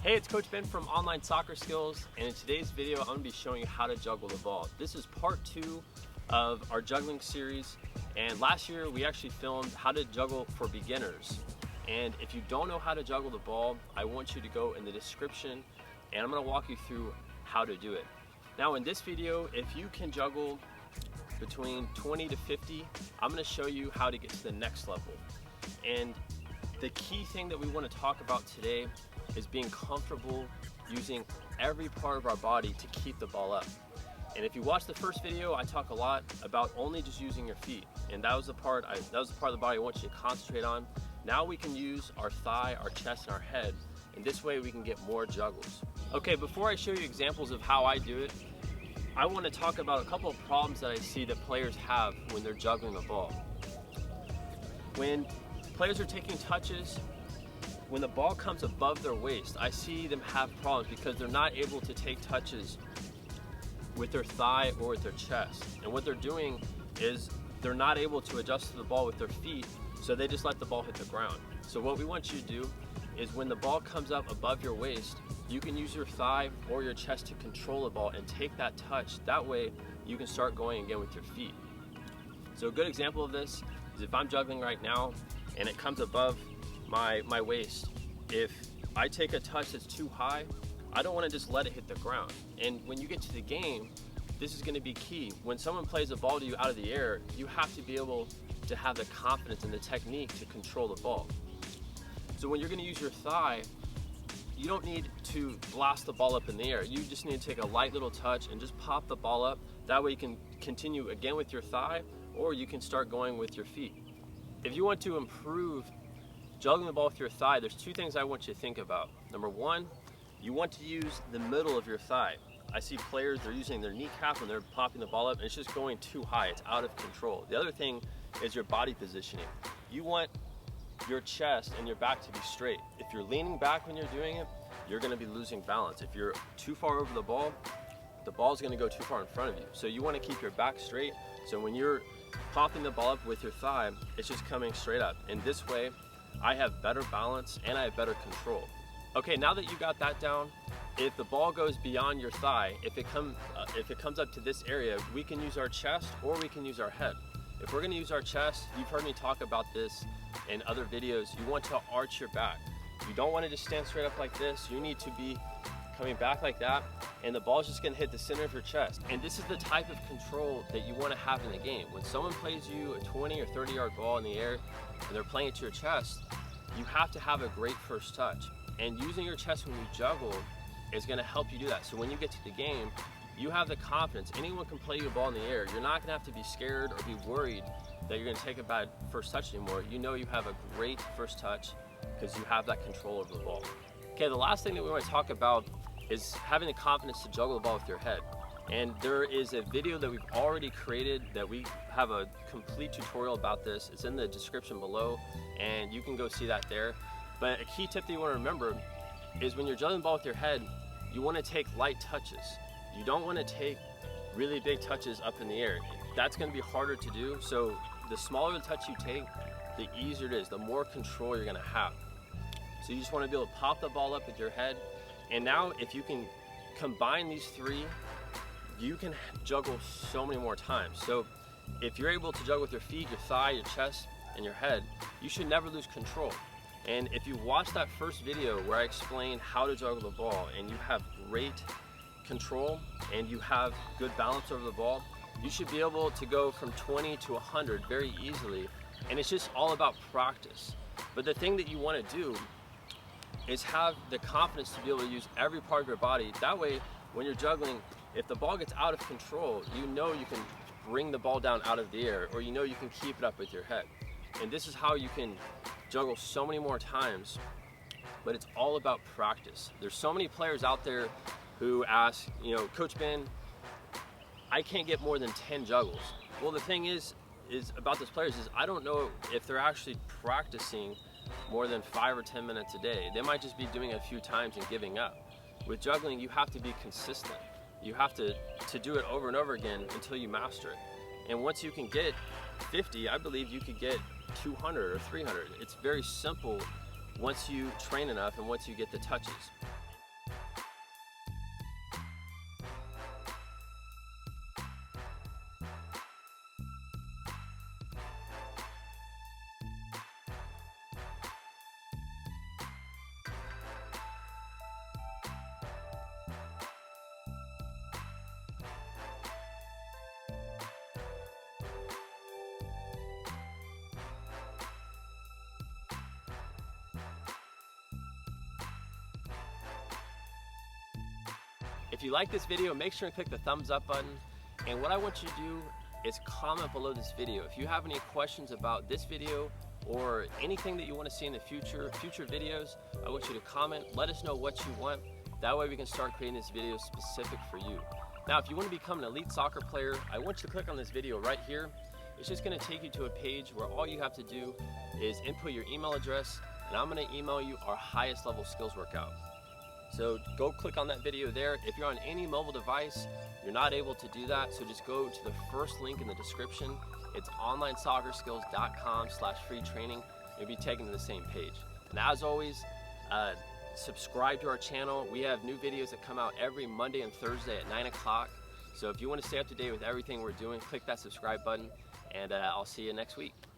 Hey, it's Coach Ben from Online Soccer Skills, and in today's video I'm going to be showing you how to juggle the ball. This is part 2 of our juggling series, and last year we actually filmed how to juggle for beginners. And if you don't know how to juggle the ball, I want you to go in the description and I'm going to walk you through how to do it. Now in this video, if you can juggle between 20 to 50, I'm going to show you how to get to the next level. And the key thing that we want to talk about today is being comfortable using every part of our body to keep the ball up. And if you watch the first video, I talk a lot about only just using your feet, and that was the part of the body I want you to concentrate on. Now we can use our thigh, our chest, and our head, and this way we can get more juggles. Okay, before I show you examples of how I do it, I want to talk about a couple of problems that I see that players have when they're juggling the ball. When players are taking touches, when the ball comes above their waist, I see them have problems because they're not able to take touches with their thigh or with their chest. And what they're doing is they're not able to adjust to the ball with their feet, so they just let the ball hit the ground. So what we want you to do is when the ball comes up above your waist, you can use your thigh or your chest to control the ball and take that touch. That way you can start going again with your feet. So a good example of this is if I'm juggling right now and it comes above my waist, if I take a touch that's too high, I don't want to just let it hit the ground. And when you get to the game, this is going to be key. When someone plays a ball to you out of the air, you have to be able to have the confidence and the technique to control the ball. So when you're going to use your thigh, you don't need to blast the ball up in the air. You just need to take a light little touch and just pop the ball up. That way you can continue again with your thigh, or you can start going with your feet. If you want to improve juggling the ball with your thigh, there's two things I want you to think about. Number one, you want to use the middle of your thigh. I see players, they're using their kneecap when they're popping the ball up and it's just going too high, it's out of control. The other thing is your body positioning. You want your chest and your back to be straight. If you're leaning back when you're doing it, you're gonna be losing balance. If you're too far over the ball's gonna go too far in front of you. So you wanna keep your back straight, so when you're popping the ball up with your thigh, it's just coming straight up. And this way, I have better balance and I have better control. Okay, now that you got that down, if the ball goes beyond your thigh, if it comes up to this area, we can use our chest or we can use our head. If we're gonna use our chest, you've heard me talk about this in other videos, you want to arch your back. You don't want to just stand straight up like this. You need to be coming back like that, and the ball's just gonna hit the center of your chest. And this is the type of control that you want to have in the game. When someone plays you a 20 or 30 yard ball in the air and they're playing it to your chest, you have to have a great first touch. And using your chest when you juggle is gonna help you do that. So when you get to the game, you have the confidence. Anyone can play you a ball in the air. You're not gonna have to be scared or be worried that you're gonna take a bad first touch anymore. You know you have a great first touch because you have that control over the ball. Okay, the last thing that we want to talk about is having the confidence to juggle the ball with your head. And there is a video that we've already created that we have a complete tutorial about this. It's in the description below and you can go see that there. But a key tip that you want to remember is when you're juggling the ball with your head, you want to take light touches. You don't want to take really big touches up in the air. That's going to be harder to do. So the smaller the touch you take, the easier it is, the more control you're going to have. So you just want to be able to pop the ball up with your head. And now if you can combine these three, you can juggle so many more times. So if you're able to juggle with your feet, your thigh, your chest, and your head, you should never lose control. And if you watch that first video where I explain how to juggle the ball and you have great control and you have good balance over the ball, you should be able to go from 20 to 100 very easily. And it's just all about practice. But the thing that you want to do is have the confidence to be able to use every part of your body. That way, when you're juggling, if the ball gets out of control, you know you can bring the ball down out of the air, or you know you can keep it up with your head. And this is how you can juggle so many more times, but it's all about practice. There's so many players out there who ask, you know, Coach Ben, I can't get more than 10 juggles. Well, the thing is about those players is I don't know if they're actually practicing more than 5 or 10 minutes a day. They might just be doing it a few times and giving up. With juggling, you have to be consistent. You have to do it over and over again until you master it. And once you can get 50, I believe you could get 200 or 300. It's very simple once you train enough and once you get the touches. If you like this video, make sure and click the thumbs up button. And what I want you to do is comment below this video. If you have any questions about this video or anything that you want to see in the future videos, I want you to comment. Let us know what you want. That way we can start creating this video specific for you. Now, if you want to become an elite soccer player, I want you to click on this video right here. It's just going to take you to a page where all you have to do is input your email address, and I'm going to email you our highest level skills workout. So go click on that video there. If you're on any mobile device, you're not able to do that, so just go to the first link in the description. It's onlinesoccerskills.com/free training. You'll be taken to the same page. And as always, subscribe to our channel. We have new videos that come out every Monday and Thursday at 9 o'clock. So if you want to stay up to date with everything we're doing, click that subscribe button, and I'll see you next week.